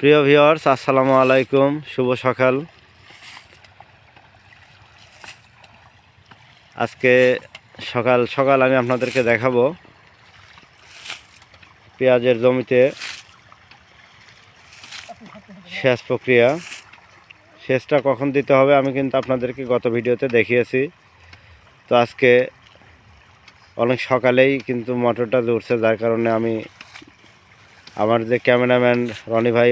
প্রিয় ভিউয়ার্স, আসসালামু আলাইকুম, শুভ সকাল। আজকে সকাল সকাল আমি আপনাদেরকে দেখাবো পেঁয়াজের জমিতে সেচ প্রক্রিয়া। সেচটা কখন দিতে হবে আমি কিন্তু আপনাদেরকে গত ভিডিওতে দেখিয়েছি। তো আজকে অনেক সকালেই কিন্তু মোটরটা জুড়ছে, যার কারণে আমি আমার যে ক্যামেরাম্যান রনি ভাই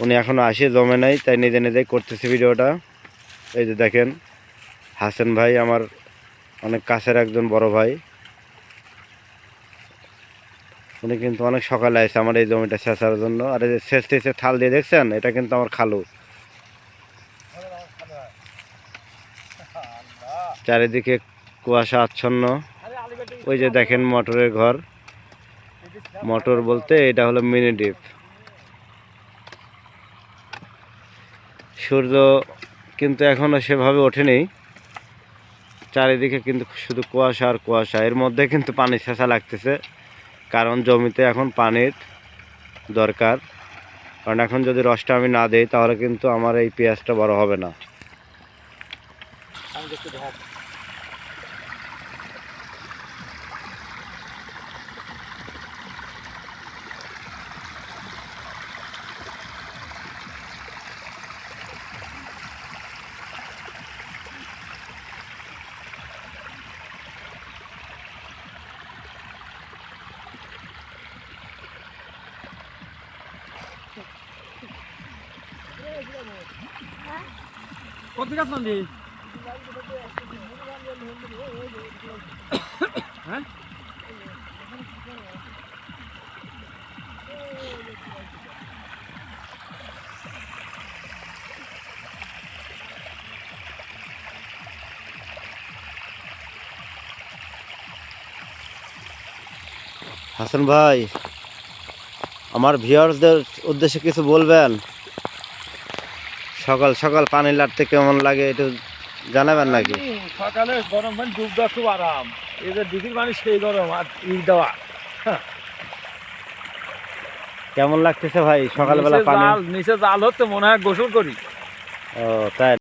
উনি এখনও আসে জমে নাই, তাই নিজে নিজেই করতেছি ভিডিওটা। এই যে দেখেন, হাসান ভাই আমার অনেক কাছের একজন বড় ভাই, উনি কিন্তু অনেক সকালে আসে আমার এই জমিটা সেচার জন্য। আর এই যে সেচতেছে থাল দিয়ে, দেখছেন, এটা কিন্তু আমার খালু। চারিদিকে কুয়াশা আচ্ছন্ন। ওই যে দেখেন মোটরের ঘর, মোটর বলতে এটা হলো মিনি ডিপ। সূর্য কিন্তু এখনও সেভাবে ওঠেনি, চারিদিকে কিন্তু শুধু কুয়াশা আর কুয়াশা। এর মধ্যে কিন্তু পানি সেচা লাগতেছে, কারণ জমিতে এখন পানির দরকার। কারণ এখন যদি রসটা আমি না দিই তাহলে কিন্তু আমার এই পেঁয়াজটা বড় হবে না। কত গাছ নাকি? হ্যাঁ, হাসান ভাই, আমার ভিউয়ার্সদের উদ্দেশ্যে কিছু বলবেন? সকাল সকাল পানি লাড়তে কেমন লাগে একটু জানাবেন নাকি? সকালে গরম পানি ডুব দেওয়া খুব আরাম। এই যে ডিপির পানি সেই গরম, আর ই দেওয়া কেমন লাগতেছে ভাই সকালবেলা পানি? নিচে জাল হচ্ছে, মনে হয় গোসল করি। ও তাই।